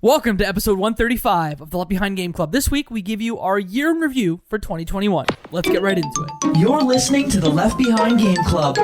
Welcome to episode 135 of the Left Behind Game Club. This week, we give you our year in review for 2021. Let's get right into it. You're listening to the Left Behind Game Club.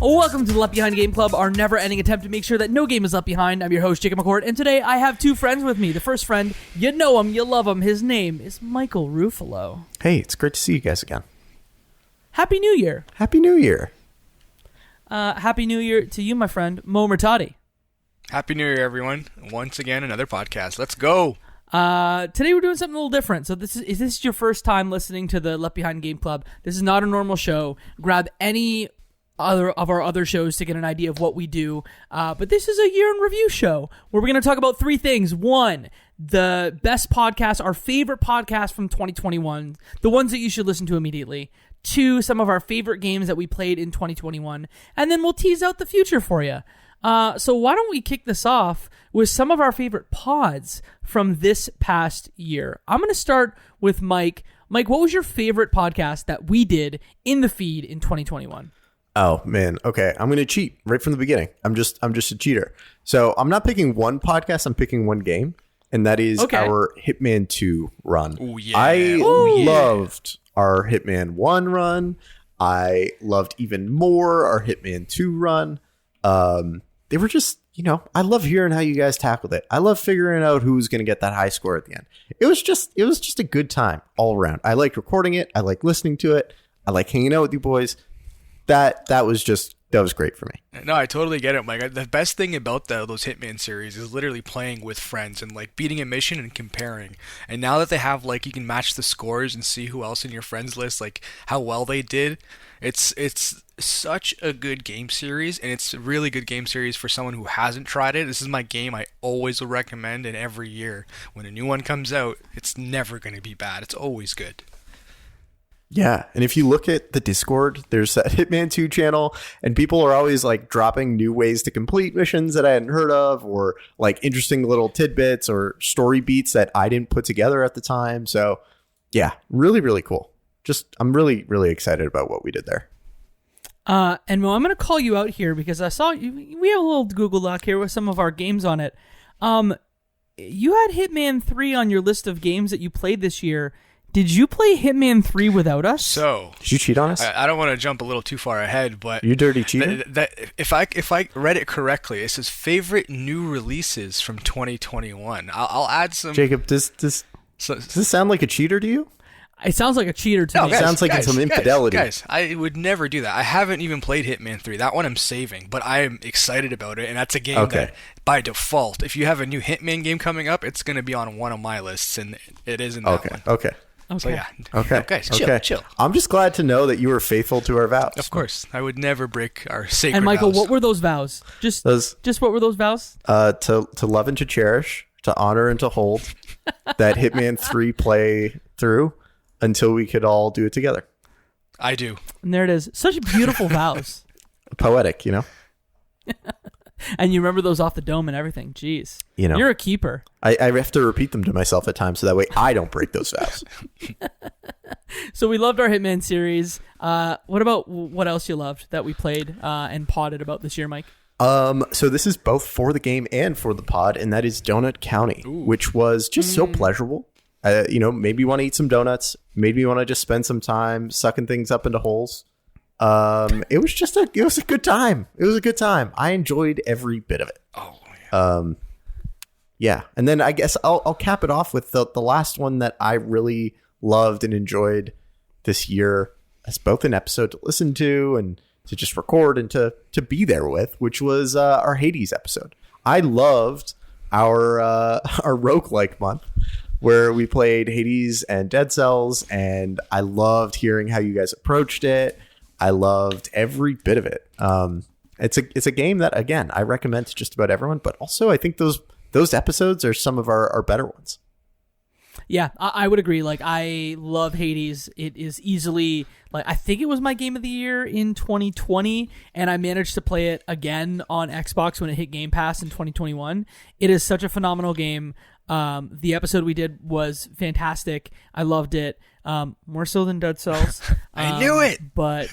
Welcome to the Left Behind Game Club, our never-ending attempt to make sure that no game is left behind. I'm your host, Jacob McCourt, and today I have two friends with me. The first friend, you know him, you love him. His name is Michael Ruffalo. Hey, it's great to see you guys again. Happy New Year. Happy New Year. Happy New Year to you, my friend, Mo Murtadi. Happy New Year, everyone. Once again, another podcast. Let's go. Today we're doing something a little different. So this is your first time listening to the Left Behind Game Club. This is not a normal show. Grab any other of our other shows to get an idea of what we do. But this is a year in review show where we're going to talk about three things. One, the best podcasts, our favorite podcasts from 2021, the ones that you should listen to immediately. Two, some of our favorite games that we played in 2021. And then we'll tease out the future for you. So why don't we kick this off with some of our favorite pods from this past year? I'm going to start with Mike. Mike, what was your favorite podcast that we did in the feed in 2021? Oh man, okay. I'm gonna cheat right from the beginning. I'm just a cheater. So I'm not picking one podcast. I'm picking one game, and that is our Hitman 2 run. Ooh, yeah. I loved our Hitman 1 run. I loved even more our Hitman 2 run. They were just, I love hearing how you guys tackled it. I love figuring out who's gonna get that high score at the end. It was just a good time all around. I liked recording it. I liked listening to it. I like hanging out with you boys. That was great for me. No, I totally get it, Mike. The best thing about those Hitman series is literally playing with friends and like beating a mission and comparing. And now that they have you can match the scores and see who else in your friends list, like how well they did. It's such a good game series, and it's a really good game series for someone who hasn't tried it. This is my game I always will recommend, and every year when a new one comes out, it's never going to be bad. It's always good. Yeah, and if you look at the Discord, there's that Hitman 2 channel, and people are always dropping new ways to complete missions that I hadn't heard of, or interesting little tidbits or story beats that I didn't put together at the time. So yeah, really, really cool. I'm really, really excited about what we did there. And Mo, I'm going to call you out here because I saw we have a little Google Doc here with some of our games on it. You had Hitman 3 on your list of games that you played this year. Did you play Hitman 3 without us? So did you cheat on us? I don't want to jump a little too far ahead, but you dirty cheater. If I read it correctly, it says favorite new releases from 2021. I'll add some. Jacob, does this sound like a cheater to you? It sounds like a cheater to me. It sounds like it's some infidelity. Guys, I would never do that. I haven't even played Hitman 3. That one I'm saving, but I am excited about it, and that's a game that, by default, if you have a new Hitman game coming up, it's going to be on one of my lists, and it is in that one. Okay. So yeah. Okay. Chill. I'm just glad to know that you were faithful to our vows. Of course. I would never break our sacred And Michael, vows. what were those vows? Just what were those vows? To love and to cherish, to honor and to hold that Hitman 3 play through until we could all do it together. I do. And there it is. Such beautiful vows. Poetic, And you remember those off the dome and everything. Jeez. You're a keeper. I have to repeat them to myself at times so that way I don't break those vows. So we loved our Hitman series. What about what else you loved that we played and podded about this year, Mike? So this is both for the game and for the pod, and that is Donut County, which was just so pleasurable. Maybe you want to eat some donuts. Maybe you want to just spend some time sucking things up into holes. It was a good time. It was a good time. I enjoyed every bit of it. Oh, yeah. Yeah. And then I guess I'll cap it off with the last one that I really loved and enjoyed this year as both an episode to listen to and to just record and to be there with, which was our Hades episode. I loved our roguelike month where we played Hades and Dead Cells, and I loved hearing how you guys approached it. I loved every bit of it. It's a game that, again, I recommend to just about everyone, but also I think those episodes are some of our better ones. Yeah, I would agree. Like, I love Hades. It is easily, like, I think it was my game of the year in 2020, and I managed to play it again on Xbox when it hit Game Pass in 2021. It is such a phenomenal game. The episode we did was fantastic. I loved it. More so than Dead Cells. I knew it! But,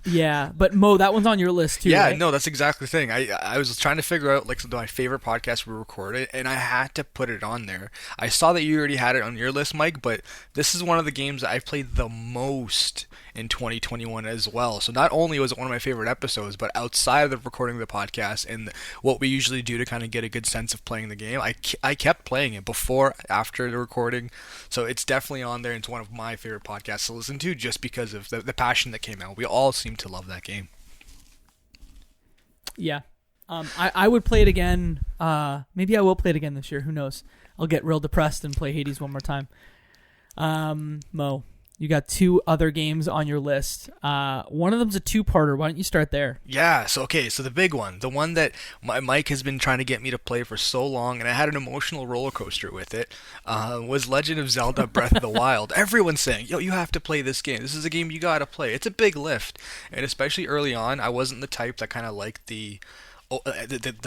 yeah. But, Mo, that one's on your list, too, Yeah, right? no, that's exactly the thing. I was trying to figure out like some of my favorite podcasts we recorded, and I had to put it on there. I saw that you already had it on your list, Mike, but this is one of the games that I've played the most in 2021 as well. So not only was it one of my favorite episodes, but outside of the recording of the podcast and what we usually do to kind of get a good sense of playing the game, I kept playing it before, after the recording. So it's definitely on there. It's one of my favorite podcasts to listen to just because of the passion that came out. We all seem to love that game. Yeah. I would play it again. Maybe I will play it again this year. Who knows? I'll get real depressed and play Hades one more time. Mo, you got 2 other games on your list. One of them's a 2-parter. Why don't you start there? Yeah, so the big one, the one that Mike has been trying to get me to play for so long, and I had an emotional roller coaster with it, was Legend of Zelda Breath of the Wild. Everyone's saying, yo, you have to play this game. This is a game you gotta play. It's a big lift, and especially early on, I wasn't the type that kind of liked the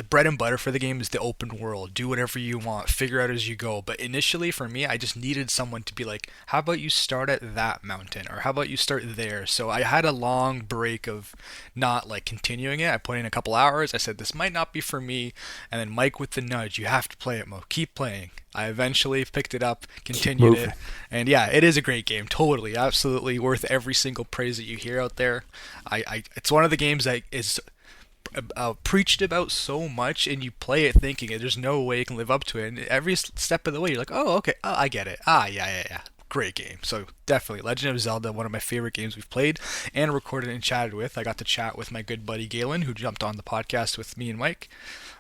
bread and butter for the game is the open world. Do whatever you want, figure out as you go. But initially for me, I just needed someone to be like, how about you start at that mountain, or how about you start there? So I had a long break of not like continuing it. I put in a couple hours. I said, this might not be for me. And then Mike with the nudge, you have to play it, Mo. Keep playing. I eventually picked it up, continued it, and yeah, it is a great game. Totally, absolutely worth every single praise that you hear out there. It's one of the games that is preached about so much, and you play it thinking there's no way it can live up to it, and every step of the way you're like, oh, okay, I get it. Yeah, great game. So definitely Legend of Zelda, one of my favorite games we've played and recorded and chatted with. I got to chat with my good buddy Galen, who jumped on the podcast with me and Mike,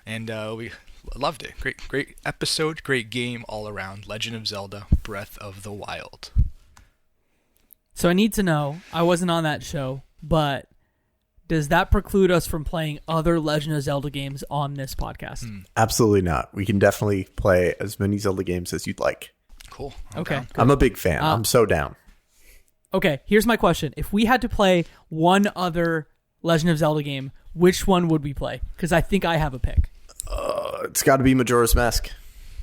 and we loved it. Great episode, great game all around. Legend of Zelda Breath of the Wild. So I need to know, I wasn't on that show, but does that preclude us from playing other Legend of Zelda games on this podcast? Absolutely not. We can definitely play as many Zelda games as you'd like. Cool. Okay. I'm a big fan. I'm so down. Okay, here's my question. If we had to play one other Legend of Zelda game, which one would we play? Because I think I have a pick. It's got to be Majora's Mask.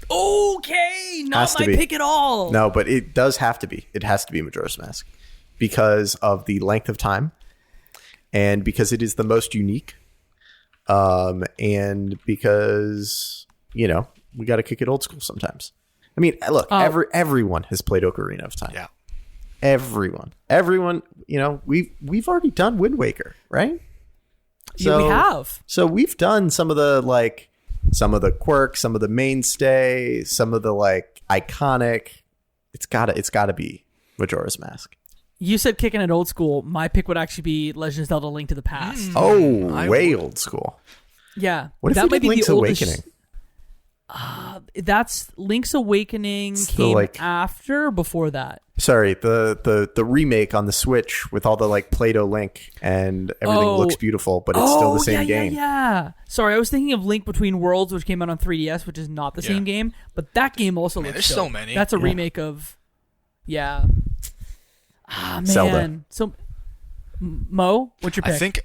Okay, not my pick at all. No, but it does have to be. It has to be Majora's Mask because of the length of time and because it is the most unique and because, you know, we got to kick it old school sometimes. I mean, look, everyone has played Ocarina of Time. Yeah. Everyone, you know, we've already done Wind Waker, right? Yeah, we have. So we've done some of the quirks, some of the mainstay, some of the like iconic. It's gotta be Majora's Mask. You said kicking it old school. My pick would actually be Legend of Zelda: Link to the Past. Old school. Yeah. What if that we did Link's Awakening? That's Link's Awakening came after or before that? Sorry, the remake on the Switch with all the like Play-Doh Link and everything looks beautiful, but it's still the same game. Yeah. Sorry, I was thinking of Link Between Worlds, which came out on 3DS, which is not the same game, but that game also looks. There's so many. That's a remake of. Yeah. Ah, man. Zelda. So, Mo, what's your pick? I think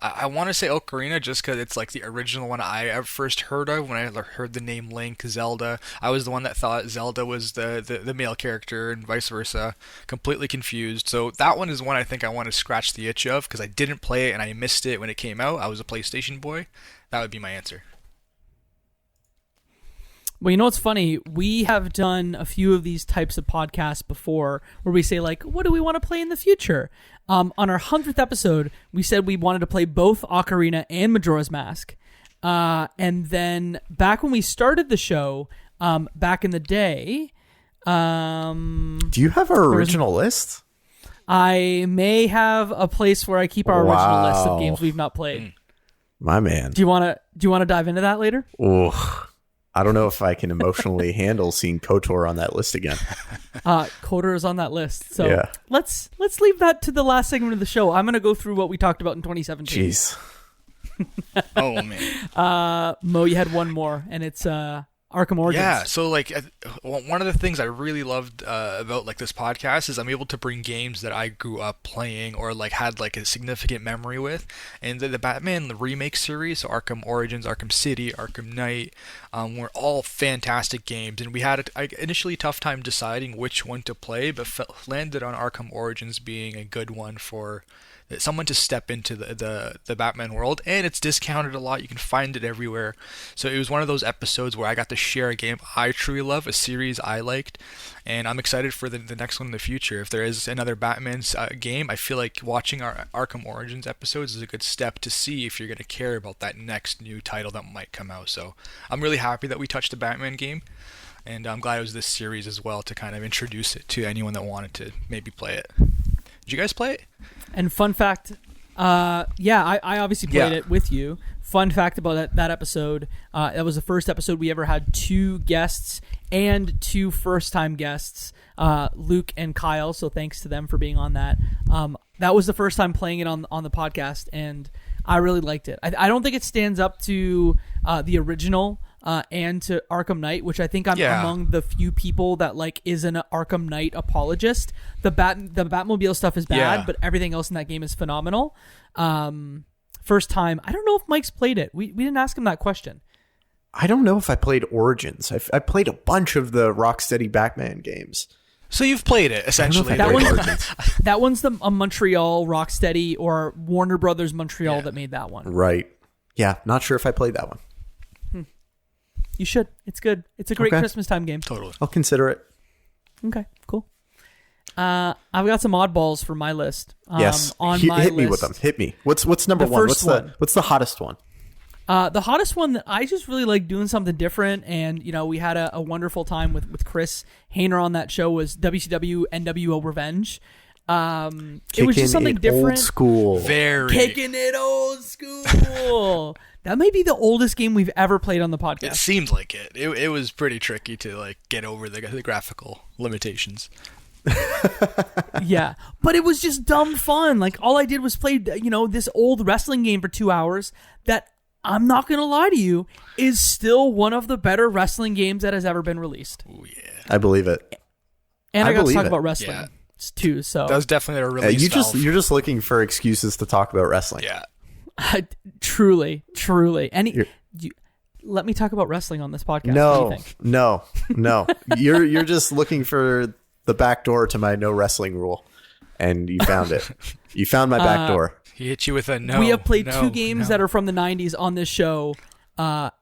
I want to say Ocarina just because it's like the original one I ever first heard of when I heard the name Link, Zelda. I was the one that thought Zelda was the male character and vice versa. Completely confused. So that one is one I think I want to scratch the itch of because I didn't play it and I missed it when it came out. I was a PlayStation boy. That would be my answer. Well, you know what's funny? We have done a few of these types of podcasts before where we say, like, what do we want to play in the future? On our 100th episode, we said we wanted to play both Ocarina and Majora's Mask. And then back when we started the show, back in the day... do you have our original list? I may have a place where I keep our original list of games we've not played. My man. Do you want to dive into that later? Oh, I don't know if I can emotionally handle seeing KOTOR on that list again. KOTOR is on that list. So yeah. Let's leave that to the last segment of the show. I'm going to go through what we talked about in 2017. Jeez. Oh, man. Mo, you had one more, and it's Arkham Origins. Yeah, so like one of the things I really loved about like this podcast is I'm able to bring games that I grew up playing or like had like a significant memory with, and the Batman remake series, so Arkham Origins, Arkham City, Arkham Knight, were all fantastic games, and we had initially tough time deciding which one to play, but landed on Arkham Origins being a good one for someone to step into the Batman world, and it's discounted a lot. You can find it everywhere. So it was one of those episodes where I got to share a game I truly love, a series I liked, and I'm excited for the next one in the future. If there is another Batman game, I feel like watching our Arkham Origins episodes is a good step to see if you're going to care about that next new title that might come out. So I'm really happy that we touched the Batman game, and I'm glad it was this series as well to kind of introduce it to anyone that wanted to maybe play it. Did you guys play it? And fun fact, I obviously played it with you. Fun fact about that episode, that was the first episode we ever had 2 guests and 2 first-time guests, Luke and Kyle, so thanks to them for being on that. That was the first time playing it on the podcast, and I really liked it. I don't think it stands up to the original, and to Arkham Knight, which I think I'm among the few people that like is an Arkham Knight apologist. The Batmobile stuff is bad, but everything else in that game is phenomenal. First time, I don't know if Mike's played it. We didn't ask him that question. I don't know if I played Origins. I played a bunch of the Rocksteady Batman games. So you've played it, essentially. That one's a Montreal Rocksteady or Warner Brothers Montreal that made that one. Right. Yeah, not sure if I played that one. You should. It's good. It's a great Christmas time game. Totally. I'll consider it. Okay, cool. I've got some oddballs for my list. Yes. On my hit list. me with them. Hit me. What's number one? What's the hottest one? The hottest one that I just really like doing something different, and we had a wonderful time with Chris Hayner on that show, was WCW NWO Revenge. It was just something different. Old school. Kicking it old school. That may be the oldest game we've ever played on the podcast. It seemed like it. It was pretty tricky to like get over the graphical limitations. Yeah, but it was just dumb fun. Like all I did was play, this old wrestling game for 2 hours that, I'm not going to lie to you, is still one of the better wrestling games that has ever been released. Oh yeah. I believe it. And I got to talk about wrestling too, so. That was definitely a release You're just looking for excuses to talk about wrestling. Yeah. Truly. Let me talk about wrestling on this podcast. No, what do you think? no. You're just looking for the back door to my no wrestling rule, and you found it. You found my back door. He hit you with a no. We have played 2 games that are from the 90s on this show. WCW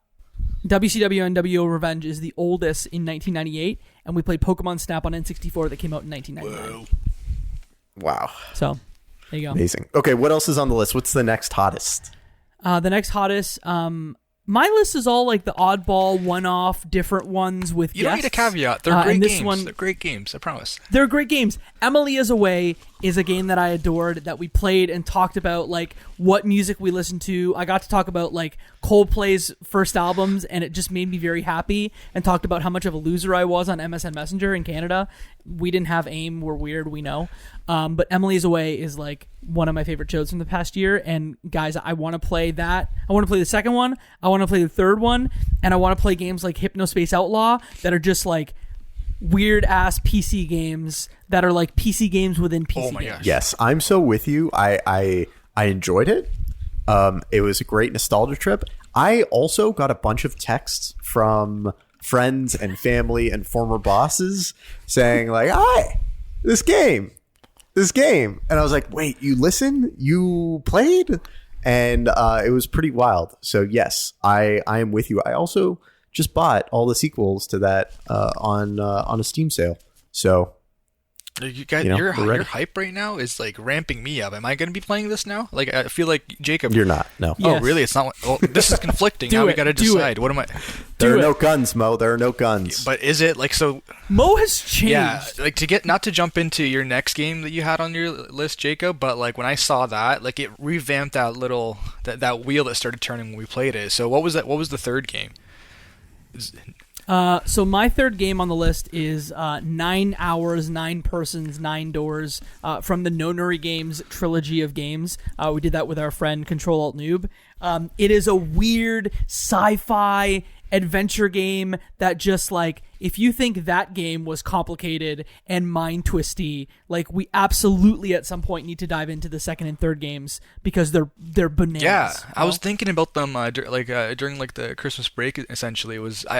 NWO Revenge is the oldest in 1998, and we played Pokemon Snap on N64 that came out in 1999. Wow. So, there you go. Amazing. Okay, what else is on the list? What's the next hottest? The next hottest, my list is all like the oddball, one-off, different ones with You guests. don't need a caveat. They're great games. One, they're great games, I promise. They're great games. Emily is Away is a game that I adored, that we played and talked about like what music we listened to. I got to talk about like Coldplay's first albums, and it just made me very happy, and talked about how much of a loser I was on MSN Messenger in Canada. We didn't have AIM. We're weird. We know. But Emily is Away is like one of my favorite shows from the past year. And guys, I want to play that. I want to play the second one. I want to play the third one. And I want to play games like Hypnospace Outlaw that are just like weird ass PC games that are like PC games within PC Oh my games. gosh. Yes, I'm so with you. I enjoyed it. It was a great nostalgia trip. I also got a bunch of texts from friends and family and former bosses saying like, "Hi, this game," and I was like, "Wait, you listen? You played?" And it was pretty wild. So yes, I am with you. I also just bought all the sequels to that on a Steam sale. So You guys, your hype right now is like ramping me up. Am I going to be playing this now? Like, I feel like Jacob. You're not. No. Yes. Oh, really? It's not. Well, this is conflicting. Now we got to decide. What am I? There are no guns, Mo. There are no guns. But is it like so? Mo has changed. Yeah, like to get not to jump into your next game that you had on your list, Jacob. But like when I saw that, like it revamped that little that wheel that started turning when we played it. So what was that? What was the third game? So my third game on the list is 9 hours, 9 persons, 9 doors from the No Nuri Games trilogy of games. We did that with our friend Control Alt Noob. It is a weird sci-fi adventure game that just like, if you think that game was complicated and mind twisty, like we absolutely at some point need to dive into the second and third games because they're bananas. Yeah, I was thinking about them during like the Christmas break. Essentially,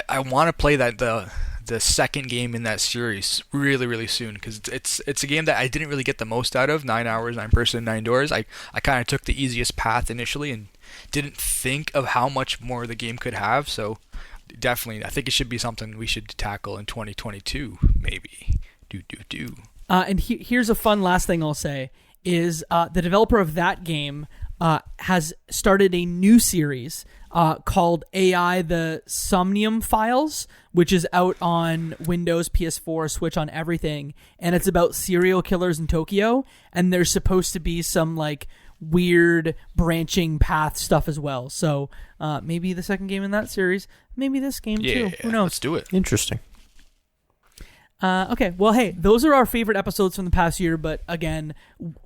I want to play the second game in that series really, really soon because it's a game that I didn't really get the most out of. 9 hours, 9 person, 9 doors. I kind of took the easiest path initially and didn't think of how much more the game could have. So definitely, I think it should be something we should tackle in 2022, maybe. And here's a fun last thing I'll say is the developer of that game has started a new series called AI the Somnium Files, which is out on Windows, PS4, Switch, on everything. And it's about serial killers in Tokyo. And there's supposed to be some like weird branching path stuff as well. So maybe the second game in that series, maybe this game too. Who knows? Let's do it. Interesting. Okay, well, hey, those are our favorite episodes from the past year, but again,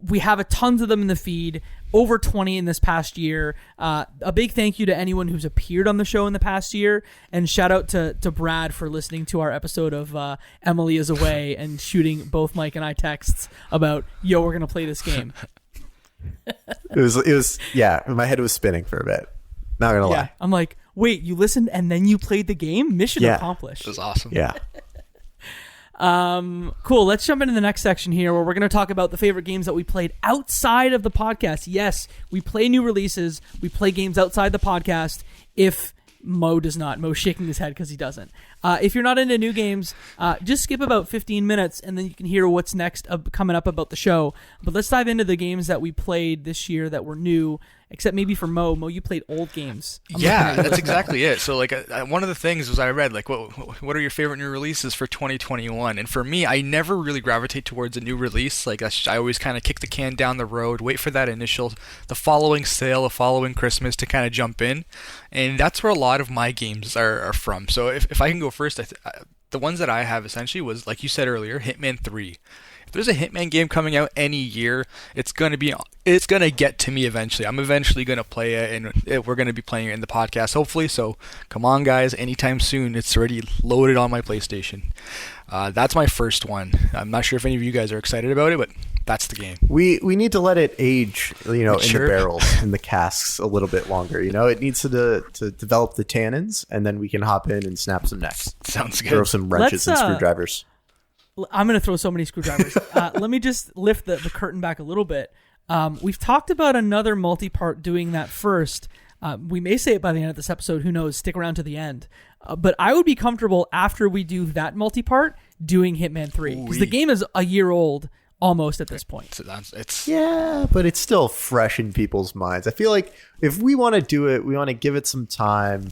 we have a tons of them in the feed, over 20 in this past year. A big thank you to anyone who's appeared on the show in the past year, and shout out to Brad for listening to our episode of Emily is Away and shooting both Mike and I texts about, yo, we're going to play this game. It was yeah, my head was spinning for a bit. Not gonna lie. I'm like, wait, you listened and then you played the game? Mission accomplished. It was awesome. Yeah. Cool. Let's jump into the next section here where we're going to talk about the favorite games that we played outside of the podcast. Yes, we play new releases. We play games outside the podcast. If Mo does not. Mo's shaking his head because he doesn't. If you're not into new games, just skip about 15 minutes and then you can hear what's next coming up about the show. But let's dive into the games that we played this year that were new, except maybe for Mo. Mo, you played old games. Yeah, that's exactly it. So like one of the things was I read like what are your favorite new releases for 2021? And for me, I never really gravitate towards a new release. Like I always kind of kick the can down the road, wait for that the following sale, the following Christmas to kind of jump in. And that's where a lot of my games are from. So if I can go first, the ones that I have essentially was, like you said earlier, Hitman 3. If there's a Hitman game coming out any year, it's gonna get to me eventually. I'm eventually gonna play it, and we're gonna be playing it in the podcast, hopefully. So come on, guys, anytime soon. It's already loaded on my PlayStation. That's my first one. I'm not sure if any of you guys are excited about it, but that's the game. We need to let it age, in Sure. the barrels, in the casks a little bit longer. It needs to develop the tannins, and then we can hop in and snap some necks. Sounds good. Throw some wrenches and screwdrivers. I'm going to throw so many screwdrivers. Let me just lift the curtain back a little bit. We've talked about another multi-part doing that first. We may say it by the end of this episode. Who knows? Stick around to the end. But I would be comfortable after we do that multi-part doing Hitman 3. Because the game is a year old almost at this point. Yeah, but it's still fresh in people's minds. I feel like if we want to do it, we want to give it some time.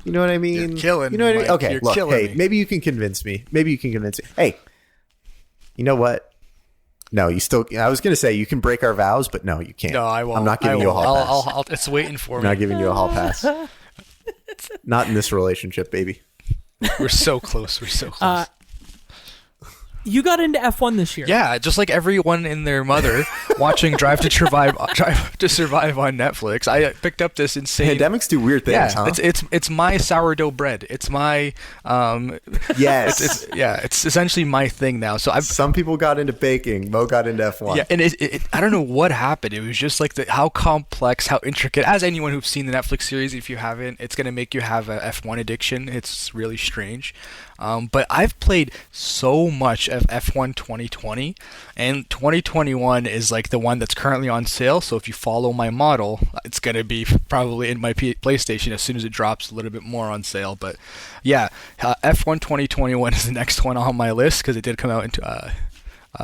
You know what I mean? You're killing you know what I mean? Mike. Okay, You're look, killing me. maybe you can convince me. Hey, you know what? No, you still. I was going to say you can break our vows, but no, you can't. No, I won't. I'm not giving you a hall pass. I'll, it's waiting for I'm me. not giving you a hall pass. Not in this relationship, baby. We're so close. We're so close. You got into F1 this year. Yeah, just like everyone and their mother watching Drive to Survive on Netflix. I picked up this insane. Pandemics do weird things, huh? It's my sourdough bread. It's my yes. It's essentially my thing now. So some people got into baking. Mo got into F1. Yeah, and I don't know what happened. It was just like how complex, how intricate. As anyone who's seen the Netflix series, if you haven't, it's gonna make you have a F1 addiction. It's really strange. But I've played so much of F1 2020, and 2021 is like the one that's currently on sale. So if you follow my model, it's going to be probably in my PlayStation as soon as it drops a little bit more on sale. But yeah, F1 2021 is the next one on my list because it did come out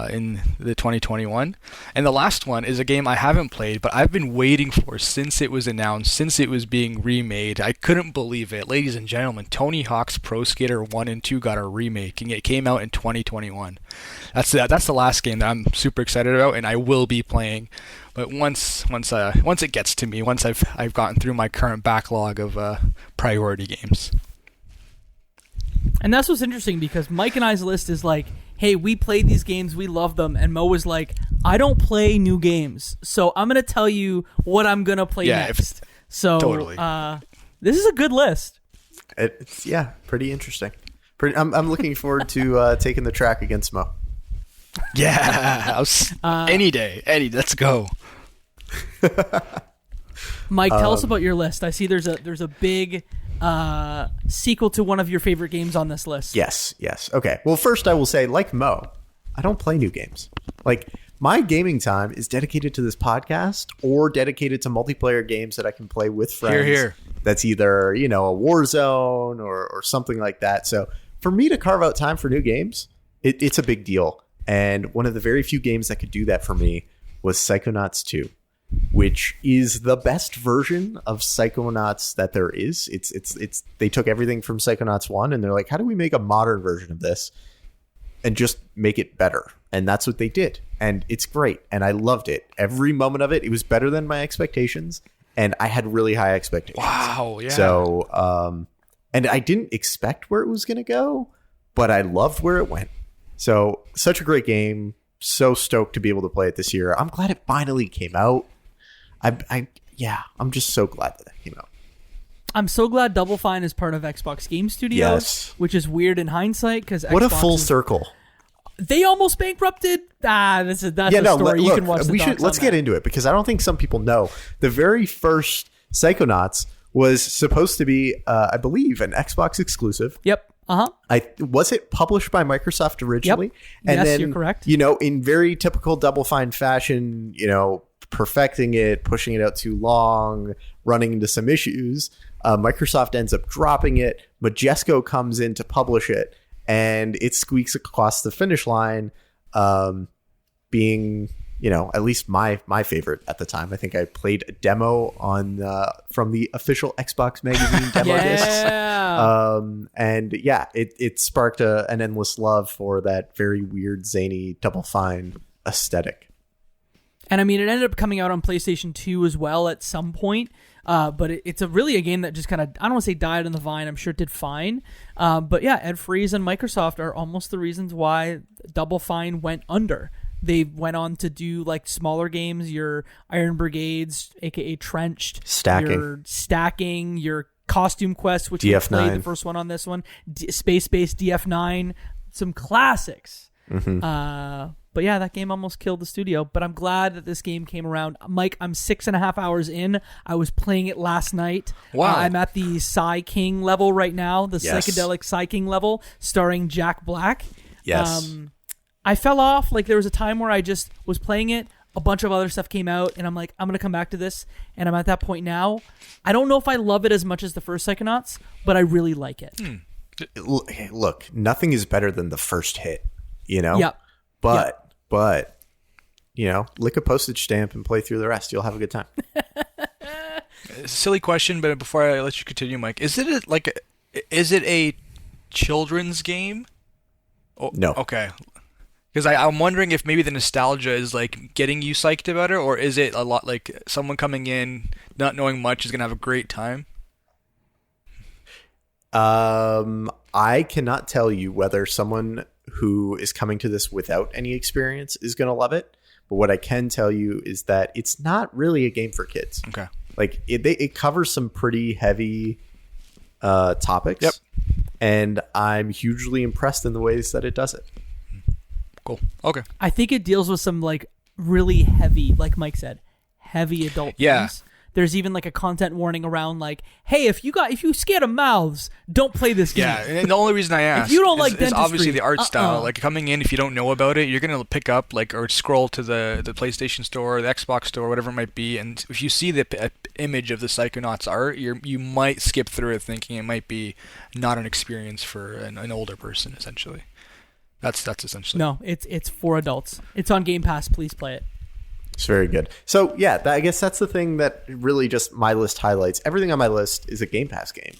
in the 2021. And the last one is a game I haven't played, but I've been waiting for since it was announced, since it was being remade. I couldn't believe it. Ladies and gentlemen, Tony Hawk's Pro Skater 1 and 2 got a remake, and it came out in 2021. That's the last game that I'm super excited about, and I will be playing. But once it gets to me, once I've gotten through my current backlog of priority games. And that's what's interesting because Mike and I's list is like, hey, we played these games, we love them, and Mo was like, I don't play new games, so I'm gonna tell you what I'm gonna play next. So totally. This is a good list. It's pretty interesting. I'm looking forward to taking the track against Mo. Yeah, any day. Let's go. Mike, tell us about your list. I see there's a big sequel to one of your favorite games on this list. Yes. Okay. Well, first I will say, like Mo, I don't play new games. Like, my gaming time is dedicated to this podcast or dedicated to multiplayer games that I can play with friends. Here. That's either, a Warzone or something like that. So for me to carve out time for new games, it's a big deal. And one of the very few games that could do that for me was Psychonauts 2, which is the best version of Psychonauts that there is. It's they took everything from Psychonauts 1 and they're like, how do we make a modern version of this and just make it better? And that's what they did. And it's great. And I loved it. Every moment of it. It was better than my expectations. And I had really high expectations. Wow. Yeah. So, and I didn't expect where it was going to go, but I loved where it went. So, such a great game. So stoked to be able to play it this year. I'm glad it finally came out. I'm just so glad that came out. I'm so glad Double Fine is part of Xbox Game Studios, which is weird in hindsight because what a full circle. They almost bankrupted. That's a story. Look, you can watch. Let's get into it because I don't think some people know. The very first Psychonauts was supposed to be, I believe, an Xbox exclusive. Yep. Was it published by Microsoft originally? Yep. And yes, then, you're correct. In very typical Double Fine fashion, perfecting it, pushing it out too long, running into some issues. Microsoft ends up dropping it. Majesco comes in to publish it, and it squeaks across the finish line, being, at least my favorite at the time. I think I played a demo on from the official Xbox magazine demo discs. And it sparked an endless love for that very weird, zany Double Fine aesthetic. And I mean, it ended up coming out on PlayStation 2 as well at some point. But it's really a game that just kind of, I don't want to say died on the vine. I'm sure it did fine. But yeah, Ed Freeze and Microsoft are almost the reasons why Double Fine went under. They went on to do like smaller games, your Iron Brigades, aka Trenched, your Stacking, your Costume Quest, which we played the first one on this one, Space Base DF9, some classics. Mm-hmm. But yeah, that game almost killed the studio. But I'm glad that this game came around. Mike, I'm 6.5 hours in. I was playing it last night. Wow. I'm at the Psy King level right now, the psychedelic Psy King level, starring Jack Black. Yes. I fell off. Like, there was a time where I just was playing it. A bunch of other stuff came out, and I'm like, I'm going to come back to this. And I'm at that point now. I don't know if I love it as much as the first Psychonauts, but I really like it. Look, nothing is better than the first hit, Yep. But, lick a postage stamp and play through the rest. You'll have a good time. Silly question, but before I let you continue, Mike, is it a children's game? Oh, no. Okay. Because I'm wondering if maybe the nostalgia is like getting you psyched about it, or is it a lot like someone coming in not knowing much is going to have a great time? I cannot tell you whether someone who is coming to this without any experience is going to love it. But what I can tell you is that it's not really a game for kids. Okay. Like it covers some pretty heavy topics. Yep. And I'm hugely impressed in the ways that it does it. Cool. Okay. I think it deals with some like really heavy, like Mike said, heavy adult themes. There's even like a content warning around like, hey, if you scared of mouths, don't play this game. Yeah, and the only reason I ask if you don't like is dentistry, obviously the art style. Like coming in, if you don't know about it, you're gonna pick up like or scroll to the PlayStation Store, the Xbox Store, whatever it might be, and if you see the image of the Psychonauts art, you might skip through it thinking it might be not an experience for an older person. Essentially, that's essentially. No, it's for adults. It's on Game Pass. Please play it. It's very good. So yeah, I guess that's the thing that really just my list highlights. Everything on my list is a Game Pass game.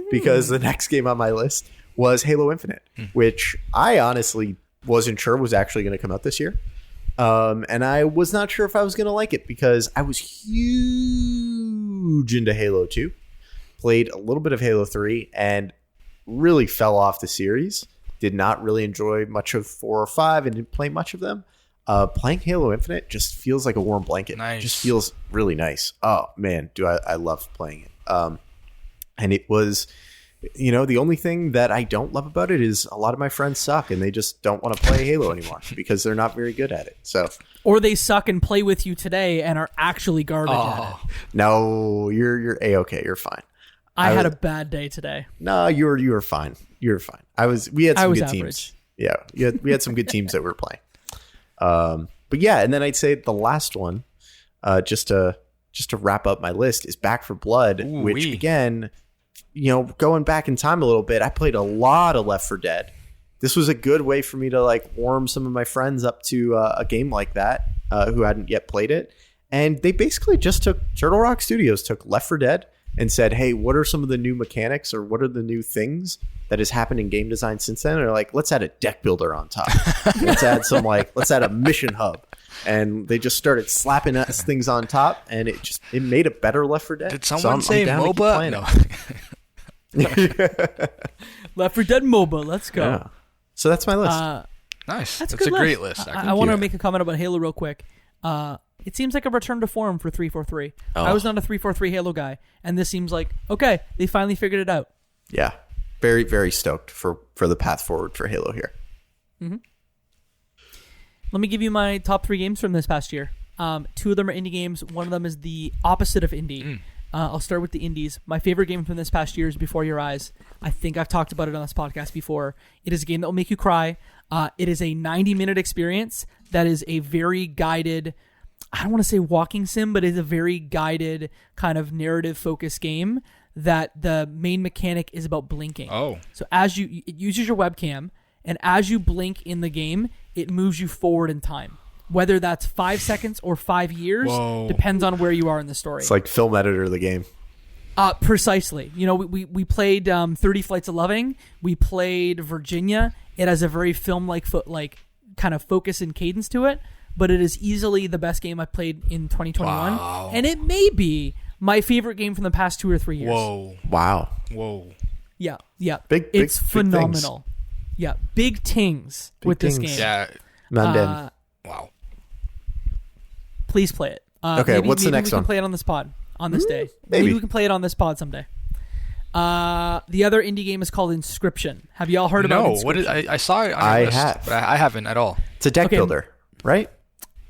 Because the next game on my list was Halo Infinite, which I honestly wasn't sure was actually going to come out this year. And I was not sure if I was going to like it because I was huge into Halo 2, played a little bit of Halo 3, and really fell off the series. Did not really enjoy much of 4 or 5 and didn't play much of them. Playing Halo Infinite just feels like a warm blanket. Nice. Just feels really nice. Oh man, do I love playing it. And it was, the only thing that I don't love about it is a lot of my friends suck and they just don't want to play Halo anymore because they're not very good at it. So, or they suck and play with you today and are actually garbage at it. No, you're A-okay. You're fine. I had a bad day today. No, you were fine. You were fine. We had some good average teams. Yeah, we had some good teams that were playing. But yeah, and then I'd say the last one, just to wrap up my list, is Back for Blood, which again, going back in time a little bit, I played a lot of Left 4 Dead. This was a good way for me to like warm some of my friends up to a game like that who hadn't yet played it. And they basically just Turtle Rock Studios took Left 4 Dead and said, hey, what are some of the new mechanics or what are the new things that has happened in game design since then? And they're like, let's add a deck builder on top. let's add a mission hub. And they just started slapping things on top, and it made a better Left 4 Dead. Did someone say MOBA? No. Left 4 Dead MOBA. Let's go. Yeah. So that's my list. Nice. That's a great list. I want to make a comment about Halo real quick. It seems like a return to form for 343. Oh. I was not a 343 Halo guy, and this seems like, okay, they finally figured it out. Yeah. Very, very stoked for the path forward for Halo here. Mm-hmm. Let me give you my top 3 games from this past year. 2 of them are indie games. One of them is the opposite of indie. I'll start with the indies. My favorite game from this past year is Before Your Eyes. I think I've talked about it on this podcast before. It is a game that will make you cry. It is a 90-minute experience that is a very guided, I don't want to say walking sim, but it's a very guided kind of narrative-focused game that the main mechanic is about blinking. Oh. So it uses your webcam, and as you blink in the game, it moves you forward in time. Whether that's 5 seconds or 5 years, depends on where you are in the story. It's like film editor of the game. Precisely. We played 30 Flights of Loving. We played Virginia. It has a very film-like kind of focus and cadence to it, but it is easily the best game I played in 2021. Wow. And it may be my favorite game from the past 2 or 3 years. Wow. Yeah. It's phenomenal. Yeah, big tings with this game. Yeah. London. Wow. Please play it. Okay, what's the next one? We one? can play it on this pod on this day. Maybe we can play it on this pod someday. The other indie game is called Inscryption. Have you all heard about Inscryption? No, what is, I saw it on I your list, have. but I haven't at all. It's a deck builder, right?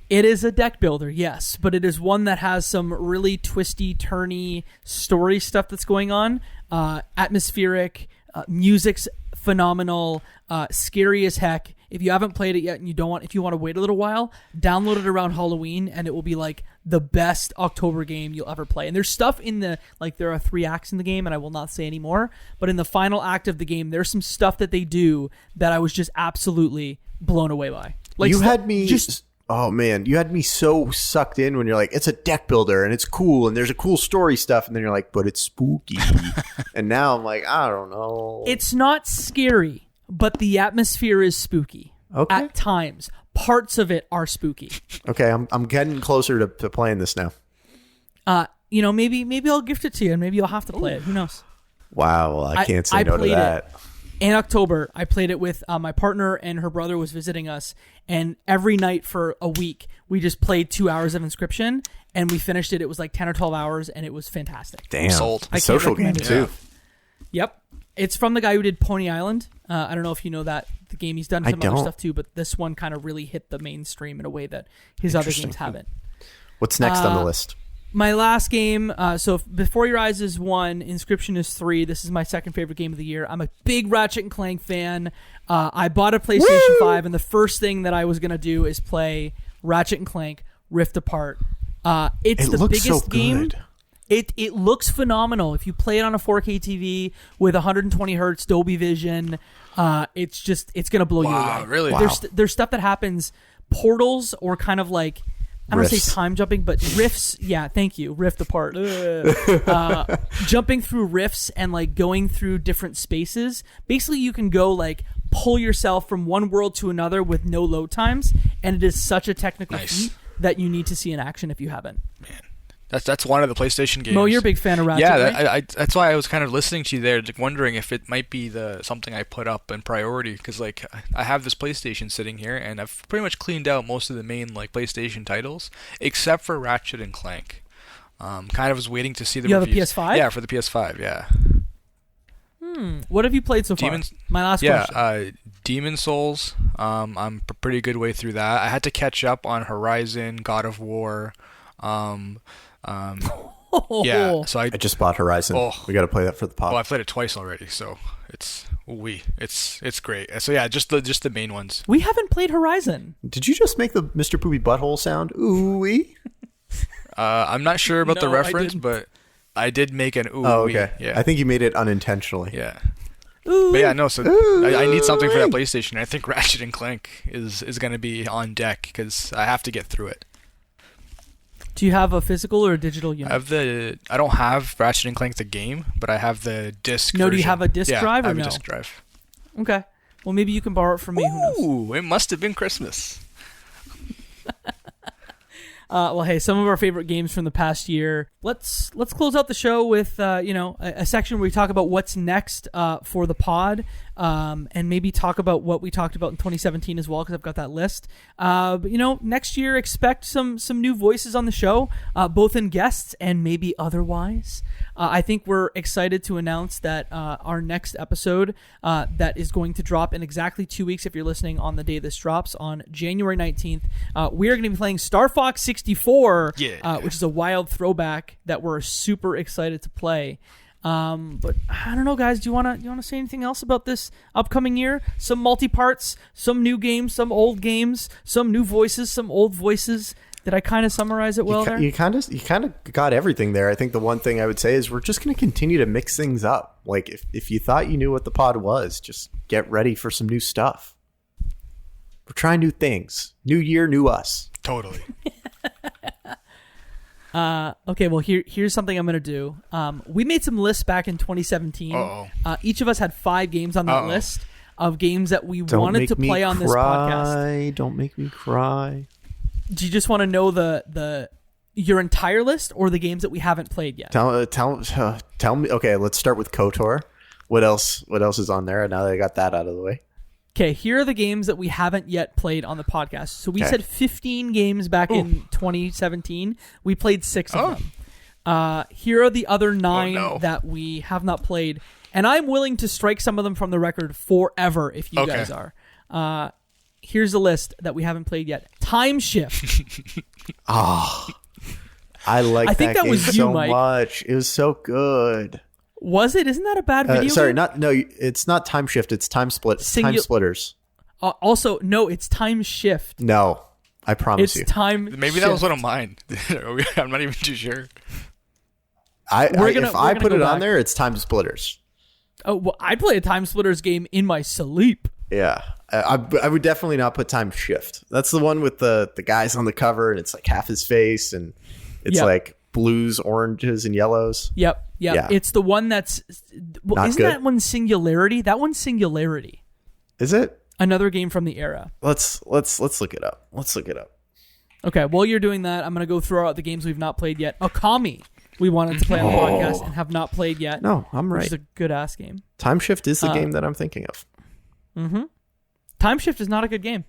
It is a deck builder, yes, but it is one that has some really twisty, turny story stuff that's going on. Atmospheric, music's phenomenal, scary as heck. If you haven't played it yet and if you want to wait a little while, download it around Halloween and it will be like the best October game you'll ever play. And there's stuff in there are 3 acts in the game and I will not say any more, but in the final act of the game, there's some stuff that they do that I was just absolutely blown away by. You had me so sucked in when you're like, it's a deck builder and it's cool and there's a cool story stuff. And then you're like, but it's spooky. And now I'm like, I don't know. It's not scary. But the atmosphere is spooky. Okay. At times. Parts of it are spooky. Okay, I'm getting closer to playing this now. Maybe I'll gift it to you and maybe you'll have to play it. Who knows? Wow, well, I can't say no to that. In October, I played it with my partner and her brother was visiting us. And every night for a week, we just played 2 hours of Inscryption and we finished it. It was like 10 or 12 hours and it was fantastic. Damn. Sold. A social game too. Yep. It's from the guy who did Pony Island. I don't know if you know that the game. He's done some other stuff too, but this one kind of really hit the mainstream in a way that his other games haven't. What's next on the list? My last game, so Before Your Eyes is 1, Inscryption is 3. This is my second favorite game of the year. I'm a big Ratchet and Clank fan. I bought a PlayStation 5, and the first thing that I was going to do is play Ratchet and Clank Rift Apart. It's the biggest game. It looks phenomenal. If you play it on a 4K TV with 120 hertz Dolby Vision, it's going to blow you away. Really? Wow. There's stuff that happens, portals or kind of like, I don't want to say time jumping, but rifts. Yeah, thank you. Rift Apart. Jumping through rifts and like going through different spaces. Basically, you can go like pull yourself from one world to another with no load times, and it is such a technical feat that you need to see in action if you haven't. Man. That's one of the PlayStation games. Mo, you're a big fan of Ratchet, yeah, right? That's why I was kind of listening to you there, like, wondering if it might be something I put up in priority, because like I have this PlayStation sitting here, and I've pretty much cleaned out most of the main like PlayStation titles, except for Ratchet and Clank. Kind of was waiting to see the reviews. You have a PS5? Yeah, for the PS5. Yeah. What have you played so far? My last question. Demon Souls. I'm a pretty good way through that. I had to catch up on Horizon, God of War. Yeah, so I just bought Horizon. We got to play that for the pod. I played it twice already, so it's great. So yeah, just the main ones. We haven't played Horizon. Did you just make the Mr. Poopy Butthole sound? Ooh-wee? I'm not sure about the reference, but I did make an ooh. Oh, okay. Yeah. I think you made it unintentionally. Yeah. Ooh. But yeah, no. So I need something for that PlayStation. I think Ratchet and Clank is going to be on deck because I have to get through it. Do you have a physical or a digital unit? I don't have Ratchet and Clank the game, but I have the disc. No, version. do you have a disc drive or I have no? a disc drive. Okay. Well, maybe you can borrow it from me. Who knows? Ooh, it must have been Christmas. Well, hey, some of our favorite games from the past year. Let's close out the show with a section where we talk about what's next for the pod, and maybe talk about what we talked about in 2017 as well, because I've got that list. But next year expect some new voices on the show, both in guests and maybe otherwise. I think we're excited to announce that our next episode that is going to drop in exactly 2 weeks, if you're listening on the day this drops, on January 19th, we are going to be playing Star Fox 64, which is a wild throwback that we're super excited to play. But I don't know, guys. Do you want to say anything else about this upcoming year? Some multi-parts, some new games, some old games, some new voices, some old voices. Did I kind of summarize it well there? You kind of got everything there. I think the one thing I would say is we're just going to continue to mix things up. Like if you thought you knew what the pod was, just get ready for some new stuff. We're trying new things. New year, new us. Totally. Okay, well, here's something I'm going to do. We made some lists back in 2017. Each of us had 5 games on that list of games that we wanted to play on this podcast. Don't make me cry. Do you just want to know your entire list or the games that we haven't played yet? Tell me. Okay, let's start with KOTOR. What else is on there? Now that I got that out of the way. Okay, here are the games that we haven't yet played on the podcast. So we said 15 games back in 2017. We played 6 of them. Here are the other 9 that we have not played. And I'm willing to strike some of them from the record forever if you guys are. Here's a list that we haven't played yet. Time Shift. I think that game was so much. It was so good. Was it? Isn't that a bad video game? It's not Time Shift. It's Time Splitters. Also, no, it's Time Shift. No, I promise you. Maybe that was one of mine. I'm not even too sure. If I put it on there, it's Time Splitters. Oh, well, I'd play a Time Splitters game in my sleep. Yeah. I would definitely not put Time Shift. That's the one with the guys on the cover, and it's like half his face, and it's like blues, oranges, and yellows. Yep. Yeah. It's the one that's... Well, isn't that one Singularity? That one's Singularity. Is it? Another game from the era. Let's look it up. Okay, while you're doing that, I'm going to go through out the games we've not played yet. Okami, we wanted to play on the podcast and have not played yet. No, I'm right. Which is a good-ass game. Time Shift is the game that I'm thinking of. Mm-hmm. Time Shift is not a good game.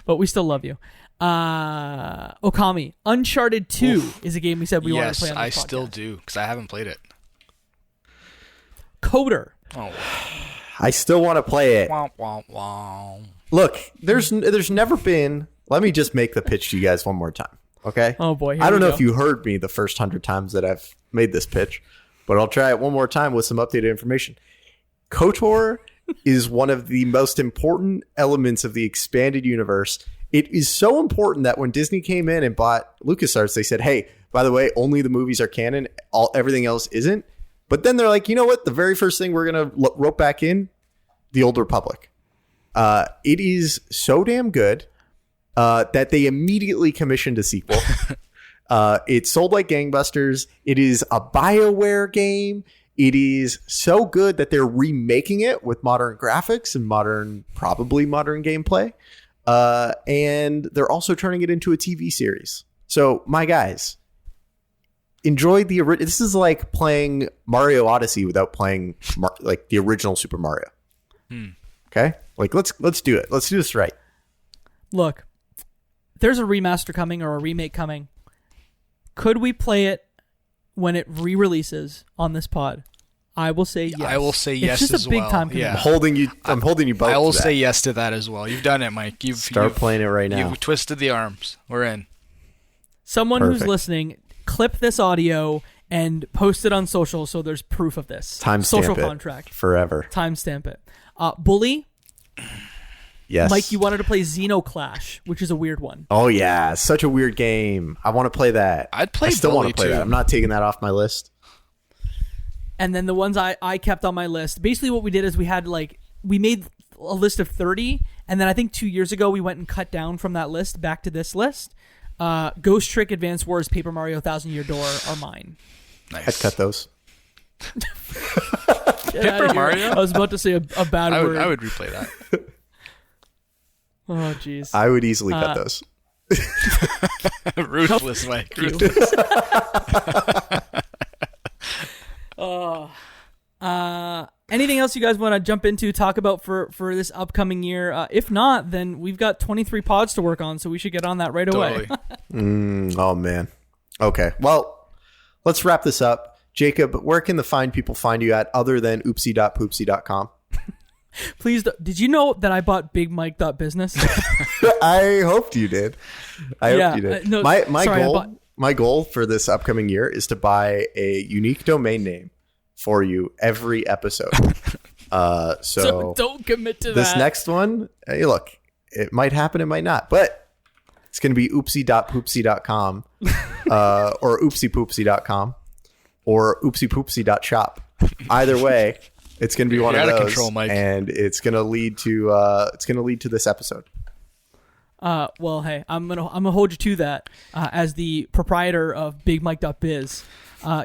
But we still love you. Okami. Uncharted 2 is a game we said we wanted to play on this podcast. Yes, I still do, because I haven't played it. Coder. Oh. I still want to play it. Wah, wah, wah. Look, there's never been... Let me just make the pitch to you guys one more time, okay? Oh, boy. I don't know if you heard me the first 100 times that I've made this pitch, but I'll try it one more time with some updated information. KOTOR is one of the most important elements of the expanded universe. It is so important that when Disney came in and bought LucasArts, they said, hey, by the way, only the movies are canon. Everything else isn't. But then they're like, you know what? The very first thing we're going to rope back in, the Old Republic. It is so damn good that they immediately commissioned a sequel. It sold like gangbusters. It is a BioWare game. It is so good that they're remaking it with modern graphics and probably modern gameplay. And they're also turning it into a TV series. So, my guys, enjoy the original. This is like playing Mario Odyssey without playing like the original Super Mario. Okay? Like, let's do it. Let's do this right. Look, there's a remaster coming or a remake coming. Could we play it when it re-releases on this pod? I will say yes. I will say yes it's just as a big well. time Yeah. commitment. I'm holding you both. I will to that. say yes to that as well. You've done it, Mike. You've Start playing it right now. You've twisted the arms. We're in. Someone who's Perfect. listening, clip this audio and post it on social so there's proof of this. Timestamp social it contract. forever. Timestamp it. Bully, Yes. Mike, you wanted to play Xenoclash, which is a weird one. Oh yeah, such a weird game. I want to play that. I'd play I still want Bully, to play too. that. I'm not taking that off my list. And then the ones I kept on my list, basically what we did is we made a list of 30, and then I think 2 years ago we went and cut down from that list back to this list. Ghost Trick, Advance Wars, Paper Mario, 1000 Year Door are mine. Nice. I'd cut those. Paper Mario? I was about to say a bad word. I would replay that. Oh, jeez. I would easily cut those. Ruthless, Mike. You. Ruthless. Anything else you guys want to jump into, talk about for this upcoming year? If not, then we've got 23 pods to work on, so we should get on that right away. Totally. Oh man. Okay. Well, let's wrap this up. Jacob, where can the fine people find you at other than oopsie.poopsie.com? Please, did you know that I bought bigmike.business? I hoped you did. I Yeah, hoped you did. no, my sorry, I goal bought- my goal for this upcoming year is to buy a unique domain name for you every episode. So don't commit to this that. next one, hey, look, it might happen, it might not, but it's going to be oopsie.poopsie.com or oopsiepoopsie.com or oopsiepoopsie.shop. Either way, it's going to be one You're of out of those, control, Mike. and it's going to lead to this episode. Well, hey, I'm gonna hold you to that as the proprietor of BigMike.biz.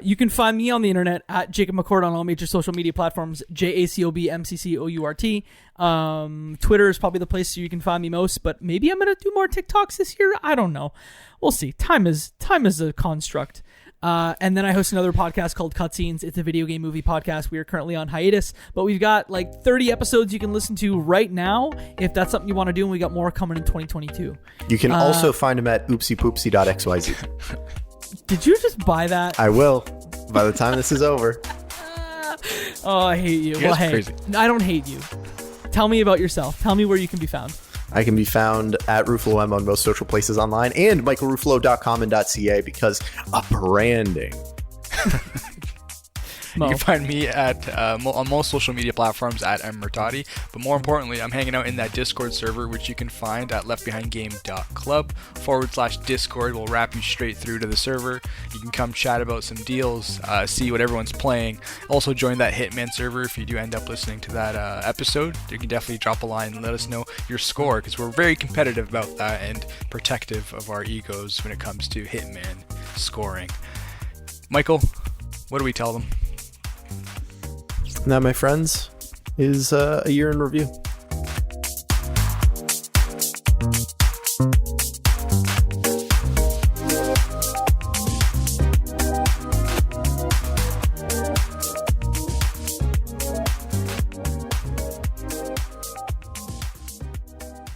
You can find me on the internet at Jacob McCourt on all major social media platforms, JACOBMCCOURT. Twitter is probably the place you can find me most, but maybe I'm gonna do more TikToks this year. I don't know. We'll see. Time is a construct. And then I host another podcast called Cutscenes. It's a video game movie podcast. We are currently on hiatus, but we've got like 30 episodes you can listen to right now if that's something you want to do, and we got more coming in 2022. You can also find them at oopsiepoopsie.xyz. Did you just buy that? I will by the time this is over. Oh, I hate you. You Well, guys are hey, crazy. I don't hate you. Tell me about yourself. Tell me where you can be found. I can be found at RuffaloM on most social places online and michaelruffalo.com and .ca because of branding. Mo. You can find me at on most social media platforms at mmertati, but more importantly, I'm hanging out in that Discord server, which you can find at leftbehindgame.club/Discord. We'll wrap you straight through to the server. You can come chat about some deals, see what everyone's playing. Also join that Hitman server if you do end up listening to that episode. You can definitely drop a line and let us know your score, because we're very competitive about that and protective of our egos when it comes to Hitman scoring. Michael, what do we tell them? And that, my friends, is a year in review.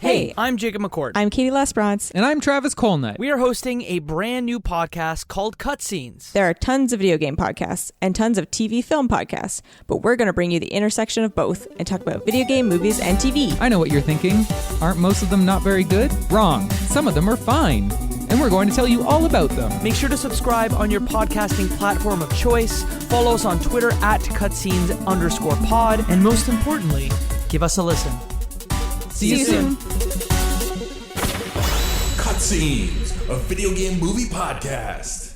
Hey, I'm Jacob McCourt. I'm Katie Lesbrance. And I'm Travis Colnett. We are hosting a brand new podcast called Cutscenes. There are tons of video game podcasts and tons of TV film podcasts, but we're going to bring you the intersection of both and talk about video game, movies, and TV. I know what you're thinking. Aren't most of them not very good? Wrong. Some of them are fine. And we're going to tell you all about them. Make sure to subscribe on your podcasting platform of choice. Follow us on Twitter at cutscenes_pod. And most importantly, give us a listen. See you soon. Cutscenes, a video game movie podcast.